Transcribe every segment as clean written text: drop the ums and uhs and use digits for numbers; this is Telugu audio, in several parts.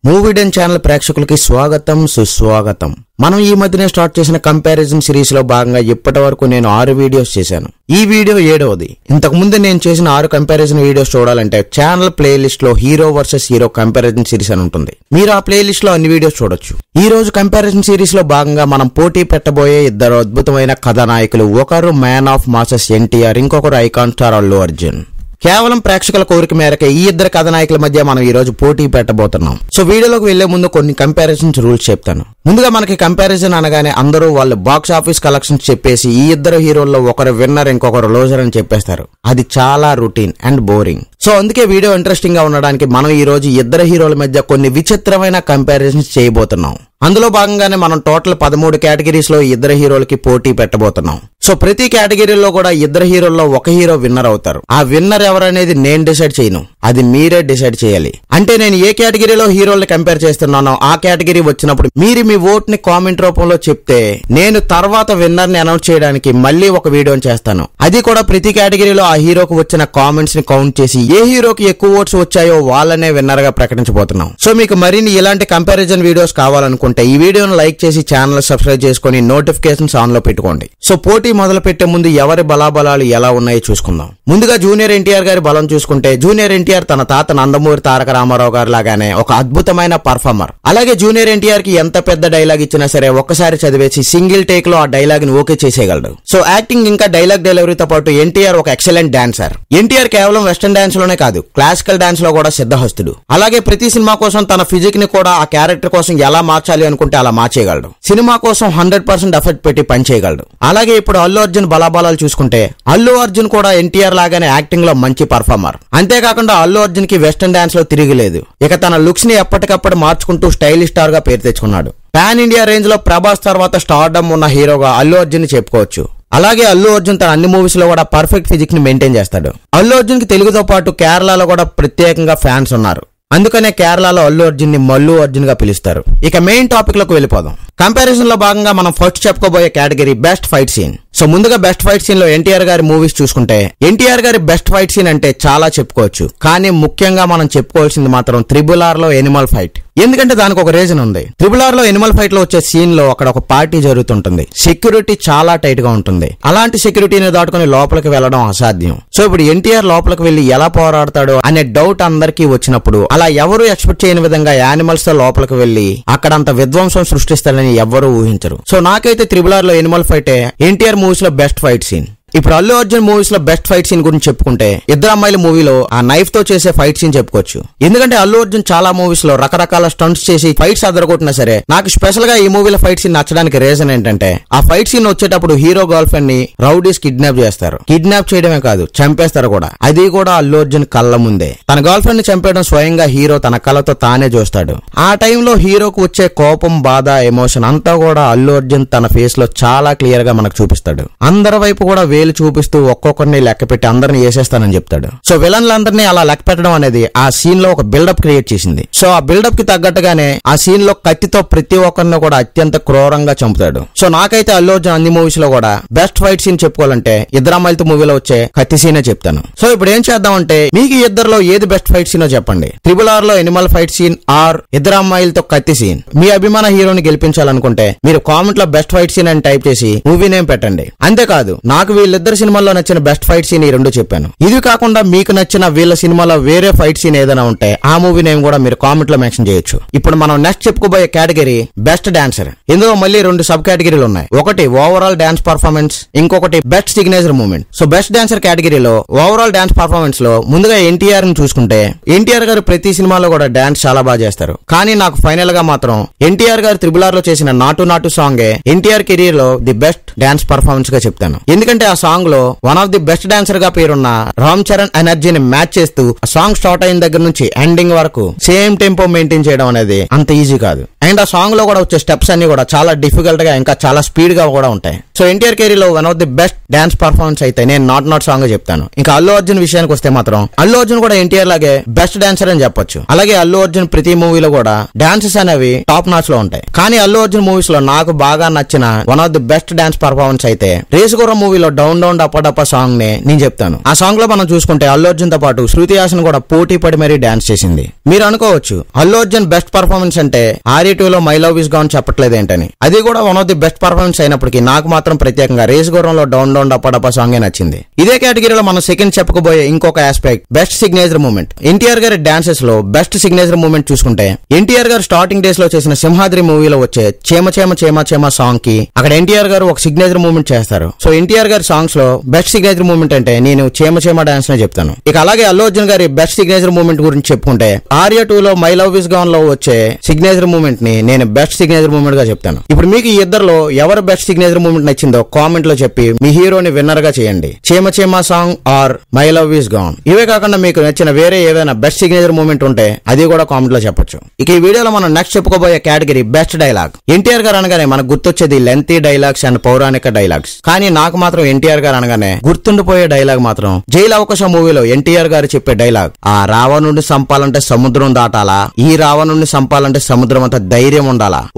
మూవీ డెన్ ఛానల్ ప్రేక్షకులకి స్వాగతం సుస్వాగతం. మనం ఈ మధ్యనే స్టార్ట్ చేసిన కంపారిజన్ సిరీస్ లో భాగంగా ఇప్పటి వరకు నేను 6 వీడియోస్ చేశాను. ఈ వీడియో 7వది. ఇంతకు ముందు నేను చేసిన 6 కంపారిజన్ వీడియోస్ చూడాలంటే ఛానల్ ప్లేలిస్ట్ లో hero versus hero comparison series అని ఉంటుంది. మీరు ఆ ప్లేలిస్ట్ లో అన్ని వీడియోస్ చూడొచ్చు. ఈ రోజు కంపారిజన్ సిరీస్ లో భాగంగా మనం పోటీ పెట్టబోయే ఇద్దరు అద్భుతమైన కథానాయకులు. ఒకరు మ్యాన్ ఆఫ్ మాసెస్ ఎన్టీఆర్, ఇంకొకరు ఐకాన్ స్టార్ అల్లు అర్జున్. కేవలం ప్రేక్షకుల కోరిక మేరకు ఈ ఇద్దరు కథానాయకుల మధ్య మనం ఈ రోజు పోటీ పెట్టబోతున్నాం. సో వీడియోలోకి వెళ్లే ముందు కొన్ని కంపారిజన్స్ రూల్స్ చెప్తాను. ముందుగా మనకి కంపారిజన్ అనగానే అందరూ వాళ్ళు బాక్స్ ఆఫీస్ కలెక్షన్స్ చెప్పేసి ఈ ఇద్దరు హీరోల్లో ఒకరు విన్నర్ ఇంకొకరు లోజర్ అని చెప్పేస్తారు. అది చాలా రొటీన్ అండ్ బోరింగ్. సో అందుకే వీడియో ఇంట్రెస్టింగ్ గా ఉండడానికి మనం ఈ రోజు ఇద్దరు హీరోల మధ్య కొన్ని విచిత్రమైన కంపారిజన్స్ చేయబోతున్నాం. అందులో భాగంగానే మనం టోటల్ 13 కేటగిరీస్ లో ఇద్దరు హీరోలకి పోటీ పెట్టబోతున్నాం. సో ప్రతి కేటగిరీలో కూడా ఇద్దరు హీరోల్లో ఒక హీరో విన్నర్ అవుతారు. ఆ విన్నర్ ఎవరనేది నేను డిసైడ్ చేయను, అది మీరే డిసైడ్ చేయాలి. అంటే నేను ఏ కేటగిరీలో హీరోల్ని కంపేర్ చేస్తున్నానో ఆ కేటగిరీ వచ్చినప్పుడు మీరు మీ ఓట్ ని కామెంట్ రూపంలో చెప్తే నేను తర్వాత విన్నర్ ని అనౌన్స్ చేయడానికి మళ్ళీ ఒక వీడియోని చేస్తాను. అది కూడా ప్రతి కేటగిరీలో ఆ హీరోకు వచ్చిన కామెంట్స్ ని కౌంట్ చేసి ఏ హీరోకి ఎక్కువ ఓట్స్ వచ్చాయో వాళ్ళనే విన్నర్ గా ప్రకటించబోతున్నాం. సో మీకు మరిన్ని ఇలాంటి కంపారిజన్ వీడియోస్ కావాలనుకుంటే ఈ వీడియోను లైక్ చేసి ఛానల్ సబ్స్క్రైబ్ చేసుకుని నోటిఫికేషన్స్ ఆన్ లో పెట్టుకోండి. సో పోటీ మొదలు పెట్టే ముందు ఎవరి బలాబలాలు ఎలా ఉన్నాయో చూసుకుందాం. ముందుగా జూనియర్ ఎన్టీఆర్ గారి బలం చూసుకుంటే జూనియర్ ఎన్టీఆర్ తన తాత నందమూరి తారక రామారావు గారు లాగానే ఒక అద్భుతమైన పర్ఫార్మర్. అలాగే జూనియర్ ఎన్టీఆర్ కి ఎంత పెద్ద డైలాగ్ ఇచ్చినా సరే ఒక్కసారి చదివేసి సింగిల్ టేక్ లో ఆ డైలాగ్ ని ఓకే చేసేయగలడు. సో యాక్టింగ్ ఇంకా డైలాగ్ డెలివరీతో పాటు ఎన్టీఆర్ ఒక ఎక్సలెంట్ డాన్సర్. ఎన్టీఆర్ కేవలం వెస్టర్న్ డాన్స్ లోనే కాదు, క్లాసికల్ డాన్స్ లో కూడా సిద్ధహస్తుడు. అలాగే ప్రతి సినిమా కోసం తన ఫిజిక్ ని కూడా ఆ క్యారెక్టర్ కోసం ఎలా మార్చాలి అనుకుంటే అలా మార్చేయగలడు. సినిమా కోసం 100% ఎఫర్ట్ పెట్టి పనిచేయగలడు. అలాగే ఇప్పుడు అల్లు అర్జున్ బలాబలాలు చూసుకుంటే అల్లు అర్జున్ కూడా ఎన్టీఆర్ లాగానే యాక్టింగ్ లో మంచి పర్ఫార్మర్. అంతేకాకుండా అల్లు అర్జున్ కి వెస్టర్న్ డాన్స్ లో తిరిగిలేదు. ఇక తన లుక్స్ ని ఎప్పటికప్పుడు మార్చుకుంటూ స్టైలిష్ స్టార్ గా పేరు తెచ్చుకున్నాడు. పాన్ ఇండియా రేంజ్ లో ప్రభాస్ తర్వాత స్టార్డమ్ ఉన్న హీరోగా అల్లు అర్జున్ ని చెప్పుకోవచ్చు. అలాగే అల్లు అర్జున్ తన అన్ని మూవీస్ లో కూడా పర్ఫెక్ట్ ఫిజిక్ ని మెయింటైన్ చేస్తాడు. అల్లు అర్జున్ కి తెలుగుతో పాటు కేరళలో కూడా ప్రత్యేకంగా ఫ్యాన్స్ ఉన్నారు. అందుకనే కేరళలో అల్లు అర్జున్ ని మల్లు అర్జున్ గా పిలుస్తారు. ఇక మెయిన్ టాపిక్ లోకి వెళ్ళిపోదాం. కంపారిజన్ లో భాగంగా మనం ఫస్ట్ చెప్పుకోబోయే category best fight scene. So ముందుగా బెస్ట్ ఫైట్ సీన్ లో ఎన్టీఆర్ గారి మూవీస్ చూసుకుంటే ఎన్టీఆర్ గారి బెస్ట్ ఫైట్ సీన్ అంటే చాలా చెప్పుకోవచ్చు. కానీ ముఖ్యంగా మనం చెప్పుకోవాల్సింది మాత్రం RRR లో ఎనిమల్ ఫైట్. ఎందుకంటే దానికి ఒక రీజన్ ఉంది. RRR లో ఎనిమల్ ఫైట్ లో వచ్చే సీన్ లో అక్కడ ఒక పార్టీ జరుగుతుంటుంది. సెక్యూరిటీ చాలా టైట్ గా ఉంటుంది. అలాంటి సెక్యూరిటీని దాటుకుని లోపలికి వెళ్లడం అసాధ్యం. సో ఇప్పుడు ఎన్టీఆర్ లోపలికి వెళ్లి ఎలా పోరాడతాడో అనే డౌట్ అందరికీ వచ్చినప్పుడు అలా ఎవరు ఎక్స్పెక్ట్ చేయని విధంగా యానిమల్స్ తో లోపలికి వెళ్లి అక్కడ అంత విధ్వంసం సృష్టిస్తాడని ఎవరు ఊహించరు. సో నాకైతే RRR లో ఎనిమల్ ఫైటే ఎన్టీఆర్ మూవీస్ లో బెస్ట్ ఫైట్ సీన్. ఇప్పుడు అల్లు అర్జున్ మూవీస్ లో బెస్ట్ ఫైట్ సీన్ గురించి చెప్పుకుంటే ఇద్దరు అమ్మాయిల మూవీలో ఆ నైఫ్ తో చేసే ఫైట్ సీన్ చెప్పుకోవచ్చు. ఎందుకంటే అల్లు అర్జున్ చాలా మూవీస్ లో రకరకాల స్టంట్స్ చేసి ఫైట్స్ అదరగొట్టినా సరే నాకు స్పెషల్ గా ఈ మూవీలో ఫైట్ సీన్ నచ్చడానికి రీజన్ ఏంటంటే ఆ ఫైట్ సీన్ వచ్చేటప్పుడు హీరో గర్ల్ ఫ్రెండ్ ని రౌడీస్ కిడ్నాప్ చేస్తారు. కిడ్నాప్ చేయడమే కాదు, చంపేస్తారు కూడా. అది కూడా అల్లు అర్జున్ కళ్ళ ముందే. తన గర్ల్ ఫ్రెండ్ ని చంపేయడం స్వయంగా హీరో తన కళ్ళతో తానే చూస్తాడు. ఆ టైంలో హీరోకు వచ్చే కోపం, బాధ, ఎమోషన్ అంతా కూడా అల్లు అర్జున్ తన ఫేస్ లో చాలా క్లియర్ గా మనకు చూపిస్తాడు. అందరి వైపు కూడా వేలు చూపిస్తూ ఒక్కొక్కరిని లెక్క పెట్టి అందరిని వేసేస్తానని చెప్తాడు. సో విలన్లందరినీ అలా లెక్క పెట్టడం అనేది ఆ సీన్ లో ఒక బిల్డప్ క్రియేట్ చేసింది. సో ఆ బిల్డప్ కి తగ్గట్టుగానే ఆ సీన్ లో కత్తితో ప్రతి ఒక్కరిని కూడా అత్యంత క్రూరంగా చంపుతాడు. సో నాకైతే అల్లు అర్జున్ అన్ని మూవీస్ లో కూడా బెస్ట్ ఫైట్ సీన్ చెప్పుకోవాలంటే ఇద్దరు అమ్మాయిలతో మూవీలో వచ్చే కత్తి సీనే చెప్తాను. సో ఇప్పుడు ఏం చేద్దామంటే మీకు ఇద్దరులో ఏది బెస్ట్ ఫైట్ సీనో చెప్పండి. RRR లో ఎనిమల్ ఫైట్ సీన్ ఆర్ ఇద్దరు అమ్మాయిలతో కత్తి సీన్. మీ అభిమాన హీరోని గెలిపించాలనుకుంటే మీరు కామెంట్ లో బెస్ట్ ఫైట్ సీన్ అని టైప్ చేసి మూవీ నేమ్ పెట్టండి. అంతేకాదు నాకు వీళ్ళిద్దరు సినిమాల్లో నచ్చిన బెస్ట్ ఫైట్ సీన్ ఈ రెండు చెప్పాను. ఇది కాకుండా మీకు నచ్చిన వీళ్ళ సినిమాలో వేరే ఫైట్ సీన్ ఏదైనా ఉంటే ఆ మూవీ నేమ్ కూడా మీరు కామెంట్ లో మెన్షన్ చేయొచ్చు. ఇప్పుడు మనం నెక్స్ట్ చెప్పుకోబోయే కేటగిరీ బెస్ట్ డాన్సర్. ఇందులో మళ్ళీ 2 సబ్ కేటగిరీలు ఉన్నాయి. ఒకటి ఓవరాల్ డాన్స్ పర్ఫార్మెన్స్, ఇంకొకటి best signature moment. So best dancer కేటగిరీలో ఓవరాల్ డాన్స్ పర్ఫార్మెన్స్ లో ముందుగా ఎన్టీఆర్ ని చూసుకుంటే ఎన్టీఆర్ గారు ప్రతి సినిమాలో కూడా డాన్స్ చాలా బాగా చేస్తారు. కానీ నాకు ఫైనల్ గా మాత్రం ఎన్టీఆర్ గారు RRR లో చేసిన నాటు నాటు సాంగే ఎన్టీఆర్ కెరీర్ లో ది బెస్ట్ డాన్స్ పర్ఫార్మెన్స్ గా చెప్తాను. ఎందుకంటే ఆ సాంగ్ లో one of the best dancer గా పేరున్న రామ్ చరణ్ ఎనర్జీని మ్యాచ్ చేస్తూ సాంగ్ స్టార్ట్ అయిన దగ్గర నుంచి ఎండింగ్ వరకు సేమ్ టెంపో మెయింటైన్ చేయడం అనేది అంత ఈజీ కాదు. అండ్ ఆ సాంగ్ లో కూడా వచ్చే స్టెప్స్ అన్ని కూడా చాలా డిఫికల్ట్ గా ఇంకా చాలా స్పీడ్ గా కూడా ఉంటాయి. సో సో ఎన్టీఆర్ కెరీర్ లో one of the best dance performance అయితే నేను నాట్ సాంగ్ చెప్తాను. ఇంకా అల్లు అర్జున్ విషయానికి వస్తే మాత్రం అల్లు అర్జున్ కూడా ఎన్టీఆర్ లాగే బెస్ట్ డాన్సర్ అని చెప్పొచ్చు. అలాగే అల్లు అర్జున్ ప్రతి మూవీలో కూడా డాన్సెస్ అనేవి టాప్ నాచ్ లో ఉంటాయి. కానీ అల్లు అర్జున్ మూవీస్ లో నాకు బాగా నచ్చిన one of the best dance performance అయితే రేసుగుర్రం మూవీలో డౌన్ డౌన్ డప్ప సాంగ్ ని నేను చెప్తాను. ఆ సాంగ్ లో మనం చూసుకుంటే అల్లు అర్జున్ తో పాటు శృతి హాసన్ కూడా పోటీ పడి మరీ డాన్స్ చేసింది. మీరు అనుకోవచ్చు అల్లు అర్జున్ బెస్ట్ పర్ఫార్మెన్స్ అంటే ఆర్య 2 లో మై లవ్ ఇస్ గాన్ చెప్పట్లేదు ఏంటని. అది కూడా one of the best performance అయినప్పటికీ నాకు మాత్రం ప్రత్యేకంగా రేసుగుర్రంలో డౌన్ డౌన్ డప్ప సాంగ్ నచ్చింది. ఇదే కేటగిరీలో మనం సెకండ్ చెప్పుకోబోయే ఇంకొక aspect best signature moment. NTR గారి డాన్సెస్ లో బెస్ట్ సిగ్నేచర్ మూమెంట్ చూసుకుంటే ఎన్టీఆర్ గారు స్టార్టింగ్ డేస్ లో చేసిన సింహాద్రి మూవీలో వచ్చే చేమ చేమ చేమ చేమ సాంగ్ కి అక్కడ ఎన్టీఆర్ గారు ఒక సిగ్నేచర్ మూమెంట్ చేస్తారు. సో ఎన్టీఆర్ గారి సాంగ్స్ లో బెస్ట్ సిగ్నేచర్ మూమెంట్ అంటే నేను చేమ చేమ డాన్స్ నే చెప్తాను. ఇక అలాగే అల్లు అర్జున్ గారి బెస్ట్ సిగ్నేచర్ మూమెంట్ గురించి చెప్పుకుంటే ఆర్య 2 లో మై లవ్ ఇస్ గాన్ లో వచ్చే సిగ్నేచర్ మూమెంట్ ని నేను బెస్ట్ సిగ్నేచర్ మూమెంట్ గా చెప్తాను. ఇప్పుడు మీకు ఈ ఇద్దరులో ఎవరు బెస్ట్ సిగ్నేచర్ మూమెంట్ నచ్చిందో కామెంట్ లో చెప్పి మీ హీరోని విన్నర్ గా చేయండి. చేమ చేమ song or my love is gone. ఇవే కాకుండా మీకు నచ్చిన వేరే ఏదైనా బెస్ట్ సిగ్నేచర్ మూమెంట్ ఉంటే అది కూడా కామెంట్ లో చెప్పొచ్చు. ఇక ఈ వీడియోలో మనం నెక్స్ట్ చెప్పుకోబోయే కేటగిరీ బెస్ట్ డైలాగ్. ఎన్టీఆర్ గారు అనగానే మనకు గుర్తొచ్చేది లెంతీ డైలాగ్స్ అండ్ పౌరాణిక డైలాగ్స్. కానీ నాకు మాత్రం ఎన్టీఆర్ గారు అనగానే గుర్తుండిపోయే డైలాగ్ మాత్రం జైలు అవకాశం మూవీలో ఎన్టీఆర్ గారు చెప్పే డైలాగ్, ఆ రావణుడిని సంపాలంటే సముద్రం దాటాలా, ఈ రావణుడిని సంపాలంటే సముద్రం అంత ధైర్యం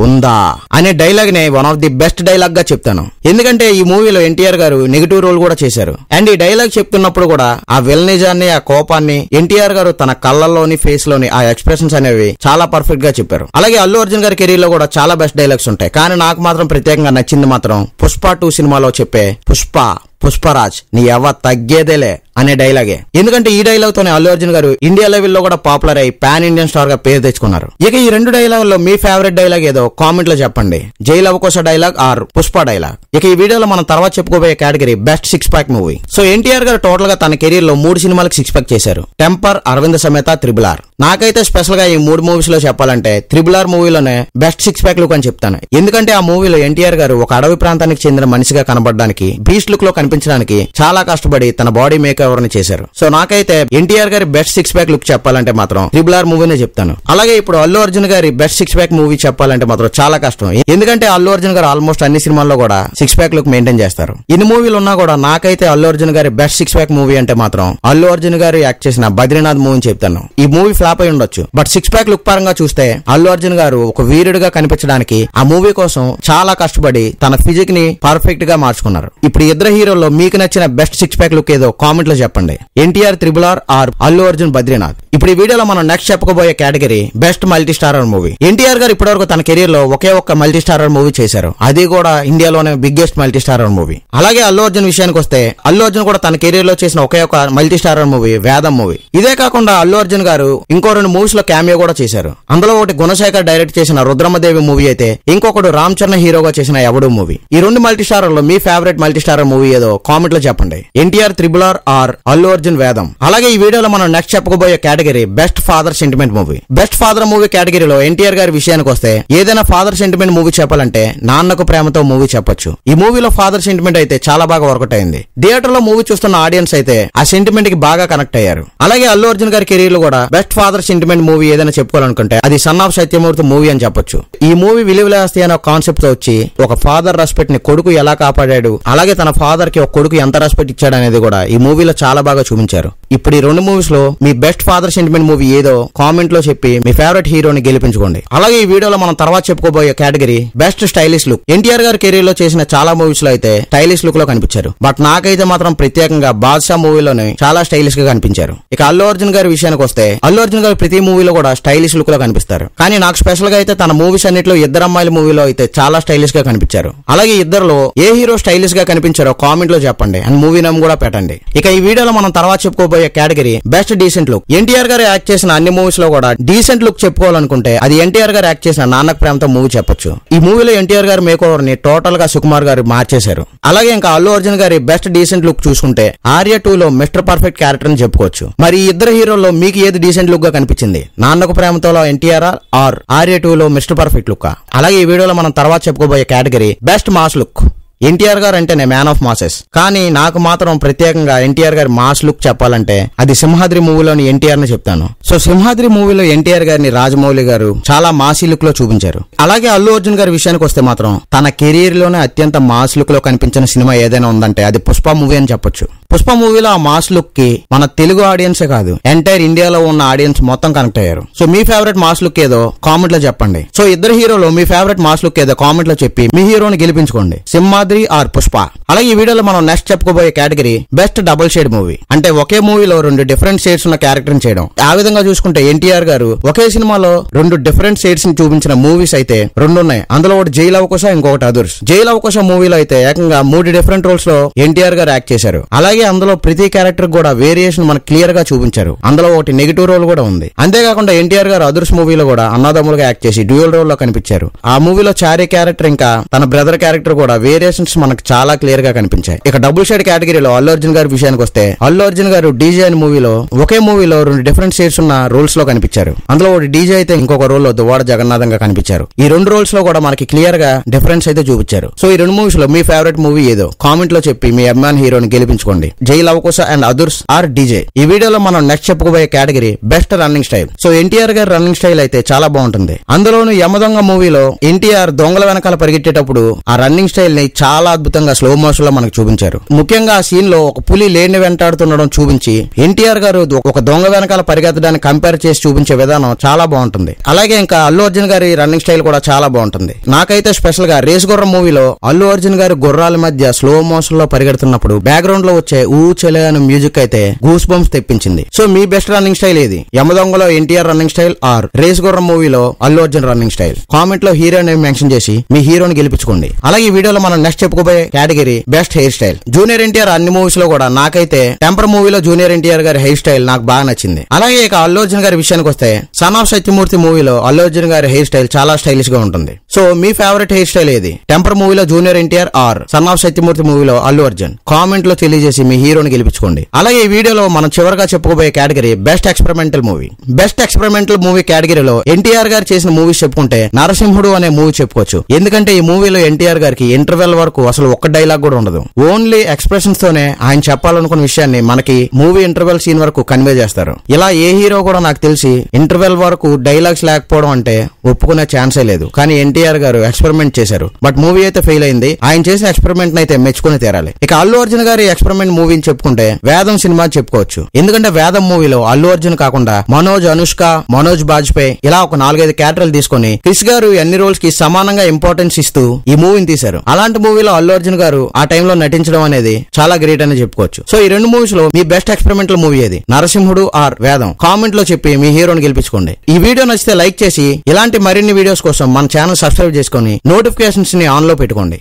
ఉందా అనే డైలాగ్ నే one of the best dialogue గా చెప్తాను. ఎందుకంటే ఈ మూవీలో ఎన్టీఆర్ గారు నెగిటివ్ రోల్ కూడా చేశారు. అండ్ ఈ డైలాగ్ చెప్తున్నప్పుడు కూడా ఆ విలనిజాన్ని ఆ కోపాన్ని ఎన్టీఆర్ గారు తన కళ్ళల్లోని ఫేస్ లోని ఆ ఎక్స్ప్రెషన్స్ అనేవి చాలా పర్ఫెక్ట్ గా చెప్పారు. అలాగే అల్లు అర్జున్ గారి కెరీర్ లో కూడా చాలా బెస్ట్ డైలాగ్స్ ఉంటాయి. కానీ నాకు మాత్రం ప్రత్యేకంగా నచ్చింది మాత్రం పుష్ప 2 సినిమాలో చెప్పే పుష్పరాజ్ నీ ఎవ తగ్గేదేలే అనే డైలాగే. ఎందుకంటే ఈ డైలాగ్ తోనే అల్లు అర్జున్ గారు ఇండియా లెవెల్ లో కూడా పాపులర్ అయి పాన్ ఇండియన్ స్టార్ గా పేరు తెచ్చుకున్నారు. ఇక ఈ రెండు డైలాగుల్లో మీ ఫేవరెట్ డైలాగ్ ఏదో కామెంట్ లో చెప్పండి. జైలు అవకోస డైలాగ్ ఆర్ పుష్ప డైలాగ్. ఇక ఈ వీడియోలో మనం తర్వాత చెప్పుకోబోయే category best six pack movie. So NTR గారు టోటల్ గా తన కెరీర్ లో 3 సినిమాలకు సిక్స్ ప్యాక్ చేశారు. Temper, Aravinda Sametha, triple are. నాకైతే స్పెషల్ గా ఈ 3 మూవీస్ లో చెప్పాలంటే త్రిబుల్ ఆర్ మూవీలోనే బెస్ట్ సిక్స్ ప్యాక్ లుక్ అని చెప్తాను. ఎందుకంటే ఆ మూవీలో ఎన్టీఆర్ గారు ఒక అడవి ప్రాంతానికి చెందిన మనిషిగా కనబడడానికి, బీస్ట్ లుక్ లో కనిపించడానికి చాలా కష్టపడి తన బాడీ మేక్ ఓవర్ ని చేశారు. సో నాకైతే ఎన్టీఆర్ గారి బెస్ట్ సిక్స్ ప్యాక్ లుక్ చెప్పాలంటే మాత్రం త్రిబుల్ ఆర్ మూవీనే చెప్తాను. అలాగే ఇప్పుడు అల్లు అర్జున్ గారి బెస్ట్ సిక్స్ ప్యాక్ మూవీ చెప్పాలంటే మాత్రం చాలా కష్టం. ఎందుకంటే అల్లు అర్జున్ గారు ఆల్మోస్ట్ అన్ని సినిమాల్లో కూడా సిక్స్ ప్యాక్ లుక్ మెయింటైన్ చేస్తారు. ఇన్ని మూవీలు ఉన్నా కూడా నాకైతే అల్లు అర్జున్ గారి బెస్ట్ సిక్స్ ప్యాక్ మూవీ అంటే మాత్రం అల్లు అర్జున్ గారు యాక్ట్ చేసిన బద్రీనాథ్ మూవీని చెప్తాను. ఈ మూవీ ఫ్లాప్ అయి ఉండొచ్చు, బట్ సిక్స్ ప్యాక్ లుక్ పరంగా చూస్తే అల్లు అర్జున్ గారు ఒక వీరుడుగా కనిపించడానికి ఆ మూవీ కోసం చాలా కష్టపడి తన ఫిజిక్ ని పర్ఫెక్ట్ గా మార్చుకున్నారు. ఇప్పుడు ఇద్దరు హీరోల్లో మీకు నచ్చిన బెస్ట్ సిక్స్ ప్యాక్ లుక్ ఏదో కామెంట్ లో చెప్పండి. NTR, triple R or Allu Arjun, Badrinath. ఇప్పుడు ఈ వీడియోలో మనం నెక్స్ట్ చెప్పుకోబోయే category best multi starrer movie. NTR గారు ఇప్పటివరకు తన కెరీర్ లో ఒకే ఒక్క మల్టీ స్టారర్ మూవీ చేశారు. అది కూడా ఇండియాలోనే బిగ్గెస్ట్ మల్టీ స్టారర్ మూవీ. అలాగే అల్లు అర్జున్ విషయానికి వస్తే అల్లు అర్జున్ కూడా తన కెరీర్ లో చేసిన ఒకే ఒక మల్టీ స్టారర్ మూవీ వేదం మూవీ. ఇదే కాకుండా అల్లు అర్జున్ గారు ఇంకో 2 మూవీస్ లో క్యామియో కూడా చేశారు. అందులో ఒకటి గుణశేఖర్ డైరెక్ట్ చేసిన రుద్రమదేవి మూవీ అయితే ఇంకొకటి రామ్ చరణ్ హీరోగా చేసిన ఎవడు మూవీ. ఈ 2 మల్టీ స్టారర్ లో మీ ఫేవరెట్ మల్టీ స్టారర్ మూవీ ఏదో కామెంట్ లో చెప్పండి. NTR, triple R or Allu Arjun, Vedam. అలాగే ఈ వీడియోలో మనం నెక్స్ట్ చెప్పుకోబోయే category best father sentiment movie. Best father movie కేటగిరీలో ఎన్టీఆర్ గారి విషయానికి వస్తే ఏదైనా ఫాదర్ సెంటిమెంట్ మూవీ చెప్పాలంటే నాన్నకు ప్రేమతో మూవీ చెప్పొచ్చు. ఈ మూవీలో ఫాదర్ సెంటిమెంట్ అయితే చాలా బాగా వర్కౌట్ అయింది. థియేటర్ లో మూవీ చూస్తున్న ఆడియన్స్ అయితే ఆ సెంటిమెంట్ కి బాగా కనెక్ట్ అయ్యారు. అలాగే అల్లు అర్జున్ గారి కెరీర్ లో కూడా బెస్ట్ ఫాదర్ సెంటిమెంట్ మూవీ ఏదైనా చెప్పుకోవాలనుకుంటే అది సన్ ఆఫ్ సత్యమూర్తి మూవీ అని చెప్పొచ్చు. ఈ మూవీ విలువలాస్తి అనే కాన్సెప్ట్ తో వచ్చి ఒక ఫాదర్ రెస్పెక్ట్ ని కొడుకు ఎలా కాపాడాడు, అలాగే తన ఫాదర్ కి ఒక కొడుకు ఎంత రెస్పెక్ట్ ఇచ్చాడు అనేది కూడా ఈ మూవీలో చాలా బాగా చూపించారు. ఇప్పుడు ఈ 2 మూవీస్ లో మీ బెస్ట్ ఫాదర్ సెంటిమెంట్ మూవీ ఏదో కామెంట్ లో చెప్పి మీ ఫేవరెట్ హీరోని గెలిపించుకోండి. అలాగే ఈ వీడియోలో మనం తర్వాత చెప్పుకోబోయే category best stylish look. NTR గారి కెరీర్ లో చేసిన చాలా మూవీస్ లో అయితే స్టైలిష్ లుక్ లో కనిపించారు. బట్ నాకైతే మాత్రం ప్రత్యేకంగా బాద్షా మూవీలోనే చాలా స్టైలిష్ గా కనిపించారు. ఇక అల్లు అర్జున్ గారి విషయానికి వస్తే అల్లు అర్జున్ గారు ప్రతి మూవీలో కూడా స్టైలిష్ లుక్ లో కనిపిస్తారు. కానీ నాకు స్పెషల్ గా అయితే తన మూవీస్ అన్నిట్లో ఇద్దరు అమ్మాయిల మూవీలో అయితే చాలా స్టైలిష్ గా కనిపించారు. అలాగే ఇద్దరులో ఏ హీరో స్టైలిష్ గా కనిపించారో కామెంట్ లో చెప్పండి అండ్ మూవీ నేమ్ కూడా పెట్టండి. ఇక ఈ వీడియోలో మనం తర్వాత చెప్పుకోబోయే category best decent look. NTR గారు యాక్ట్ చేసిన అన్ని మూవీస్ లో కూడా డీసెంట్ లుక్ చెప్పుకోవాలనుకుంటే అది ఎన్టీఆర్ గారు యాక్ట్ చేసిన నాన్నకు ప్రేమతో మూవీ చెప్పొచ్చు. ఈ మూవీలో ఎన్టీఆర్ గారు మేక్ ఓవర్ ని టోటల్ గా సుకుమార్ గారు మార్చేశారు. అలాగే ఇంకా అల్లు అర్జున్ గారి బెస్ట్ డీసెంట్ లుక్ చూసుకుంటే ఆర్య 2 లో మిస్టర్ పర్ఫెక్ట్ క్యారెక్టర్ అని చెప్పుకోవచ్చు. మరి ఈ ఇద్దరు హీరోల్లో మీకు ఏది డీసెంట్ లుక్ గా కనిపించింది? నాన్నకు ప్రేమతో ఎన్టీఆర్ ఆర్ ఆర్య 2 లో మిస్టర్ పర్ఫెక్ట్ లుక్. అలాగే ఈ వీడియోలో మనం తర్వాత చెప్పుకోబోయే category best mass look. NTR గారు అంటేనే మ్యాన్ ఆఫ్ మాసెస్. కానీ నాకు మాత్రం ప్రత్యేకంగా ఎన్టీఆర్ గారి మాస్ లుక్ చెప్పాలంటే అది సింహాద్రి మూవీలోని ఎన్టీఆర్ ని చెప్తాను. సో సింహాద్రి మూవీలో ఎన్టీఆర్ గారిని రాజమౌళి గారు చాలా మాసీ లుక్ లో చూపించారు. అలాగే అల్లు అర్జున్ గారి విషయానికి వస్తే మాత్రం తన కెరీర్ లోనే అత్యంత మాస్ లుక్ లో కనిపించిన సినిమా ఏదైనా ఉందంటే అది పుష్ప మూవీ అని చెప్పొచ్చు. పుష్ప మూవీలో ఆ మాస్ లుక్ కి మన తెలుగు ఆడియన్సే కాదు ఎంటైర్ ఇండియాలో ఉన్న ఆడియన్స్ మొత్తం కనెక్ట్ అయ్యారు. సో మీ ఫేవరెట్ మాస్ లుక్ ఏదో కామెంట్ లో చెప్పండి. సో ఇద్దరు హీరోలు మీ ఫేవరెట్ మాస్ లుక్ ఏదో కామెంట్ లో చెప్పి మీ హీరోని గెలిపించుకోండి, సింహాద్రి ఆర్ పుష్ప. అలాగే ఈ వీడియోలో మనం నెక్స్ట్ చెప్పుకోబోయే category best double shade movie. అంటే ఒకే మూవీలో రెండు డిఫరెంట్ షేడ్స్ ఉన్న క్యారెక్టర్ చేయడం. ఆ విధంగా చూసుకుంటే ఎన్టీఆర్ గారు ఒకే సినిమాలో రెండు డిఫరెంట్ షేడ్స్ ని చూపించిన మూవీస్ అయితే రెండు ఉన్నాయి. అందులో ఒకటి జైలు అవకాశం, ఇంకొకటి అదుర్స్. జైలు అవకాశం మూవీలో అయితే ఏకంగా 3 డిఫరెంట్ రోల్స్ లో ఎన్టీఆర్ గారు యాక్ట్ చేశారు. అలాగే అందులో ప్రతి క్యారెక్టర్ కూడా వేరియేషన్ మనకు క్లియర్ గా చూపించారు. అందులో ఒకటి నెగిటివ్ రోల్ కూడా ఉంది. అంతేకాకుండా ఎన్టీఆర్ గారు అదుర్స్ మూవీలో కూడా అన్నదమ్ములుగా యాక్ట్ చేసి డ్యూయల్ రోల్ లో కనిపించారు. ఆ మూవీలో చారీ క్యారెక్టర్ ఇంకా తన బ్రదర్ క్యారెక్టర్ కూడా వేరియేషన్స్ మనకు చాలా క్లియర్ గా కనిపించాయి. ఇక డబుల్ షేడ్ కేటగిరీలో అల్లు అర్జున్ గారి విషయానికి వస్తే అల్లు అర్జున్ గారు డీజే అనే మూవీలో ఒకే మూవీలో 2 డిఫరెంట్ షేడ్స్ ఉన్న రోల్స్ లో కనిపించారు. అందులో ఒకటి డీజే అయితే ఇంకొక రోల్ లో దువ్వాడ జగన్నాథంగా కనిపించారు. ఈ 2 రోల్స్ లో కూడా మనకి క్లియర్ గా డిఫరెన్స్ అయితే చూపించారు. సో ఈ 2 మూవీస్ లో మీ ఫేవరెట్ మూవీ ఏదో కామెంట్ లో చెప్పి మీ అభిమాన్ హీరోని గెలిపించుకోండి. Jai Lava Kusa and Adhurs or DJ. ఈ వీడియోలో మనం నెక్స్ట్ చెప్పుకోబోయే category best running style. So NTR గారి రన్నింగ్ స్టైల్ అయితే చాలా బాగుంటుంది. అందులోను యమదొంగ మూవీలో ఎన్టీఆర్ దొంగల వెనకాల పరిగెట్టేటప్పుడు ఆ రన్నింగ్ స్టైల్ ని చాలా అద్భుతంగా స్లో మోషన్ లో మనకు చూపించారు. ముఖ్యంగా ఆ సీన్ లో ఒక పులి లేడిని వెంటాడుతుండడం చూపించి ఎన్టీఆర్ గారు ఒక దొంగ వెనకాల పరిగెత్తడానికి కంపేర్ చేసి చూపించే విధానం చాలా బాగుంటుంది. అలాగే ఇంకా అల్లు అర్జున్ గారి రన్నింగ్ స్టైల్ కూడా చాలా బాగుంటుంది. నాకైతే స్పెషల్ గా రేస్ గుర్రం మూవీలో అల్లు అర్జున్ గారి గుర్రాల మధ్య స్లో మోషన్ లో పరిగెడుతున్నప్పుడు బ్యాక్గ్రౌండ్ లో వచ్చే ఊ చెలే అనే మ్యూజిక్ అయితే గూస్ బంప్స్ తెప్పించింది. సో మీ బెస్ట్ రన్నింగ్ స్టైల్ ఏది? యమదొంగలో NTR running style or race Gurram మూవీలో Allu Arjun running style? Comment లో హీరో నేమ్ మెన్షన్ చేసి మీ హీరోని గెలిపించుకోండి. అలాగే ఈ వీడియోలో మనం నెక్స్ట్ చెప్పుకోబోయే category best hair style. Junior NTR అన్ని మూవీస్ లో కూడా నాకైతే టెంపర్ మూవీలో జూనియర్ ఎన్టీఆర్ గారి హెయిర్ స్టైల్ నాకు బాగా నచ్చింది. అలాగే ఇక అల్లు అర్జున్ గారి విషయానికి వస్తే సన్ ఆఫ్ సత్యమూర్తి మూవీలో అల్లు అర్జున్ గారి హెయిర్ స్టైల్ చాలా స్టైలిష్ గా ఉంటుంది. సో మీ ఫేవరెట్ హెయిర్ స్టైల్ ఏది? టెంపర్ మూవీలో junior NTR or son of Satyamurthy మూవీలో అల్లు అర్జున్? కామెంట్ లో తెలియజేసి మీ హీరోని గెలిపించుకోండి. అలాగే ఈ వీడియోలో మనం చివరిగా చెప్పుకోబోయే category best experimental movie. Best experimental movie కేటగిరీలో ఎన్టీఆర్ గారు చేసిన మూవీస్ చెప్పుకుంటే నరసింహుడు అనే మూవీ చెప్పుకోవచ్చు. ఎందుకంటే ఈ మూవీలో ఎన్టీఆర్ గారికి ఇంటర్వెల్ వరకు అసలు ఒక్క డైలాగ్ కూడా ఉండదు. ఓన్లీ ఎక్స్ప్రెషన్స్ తోనే ఆయన చెప్పాలనుకున్న విషయాన్ని మనకి మూవీ ఇంటర్వెల్ సీన్ వరకు కన్వే చేస్తారు. ఇలా ఏ హీరో కూడా నాకు తెలిసి ఇంటర్వెల్ వరకు డైలాగ్స్ లేకపోవడం అంటే ఒప్పుకునే ఛాన్సే లేదు. కానీ ఎన్టీఆర్ గారు ఎక్స్పెరిమెంట్ చేశారు. బట్ మూవీ అయితే ఫెయిల్ అయింది. ఆయన చేసిన ఎక్స్పెరిమెంట్ అయితే మెచ్చుకుని తీరాలి. ఇక అల్లు అర్జున్ గారి ఎక్స్పెరిమెంట్ మూవీని చెప్పుకుంటే వేదం సినిమా చెప్పుకోవచ్చు. ఎందుకంటే వేదం మూవీలో అల్లు అర్జున్ కాకుండా మనోజ్, అనుష్క, మనోజ్ బాజ్పేయి ఇలా ఒక 4-5 క్యారెక్టర్లు తీసుకుని క్రిష్ గారు అన్ని రోల్స్ కి సమానంగా ఇంపార్టెన్స్ ఇస్తూ ఈ మూవీని తీశారు. అలాంటి మూవీలో అల్లు అర్జున్ గారు ఆ టైంలో నటించడం అనేది చాలా గ్రేట్ అని చెప్పుకోవచ్చు. సో ఈ 2 మూవీస్ లో మీ బెస్ట్ ఎక్స్పెరిమెంటల్ మూవీ ఏది? నరసింహుడు ఆర్ వేదం? కామెంట్ లో చెప్పి మీ హీరోని గెలిపించుకోండి. ఈ వీడియో నచ్చితే లైక్ చేసి ఇలాంటి మరిన్ని వీడియోస్ కోసం మన ఛానల్ సబ్స్క్రైబ్ చేసుకుని నోటిఫికేషన్స్ ని ఆన్ లో పెట్టుకోండి.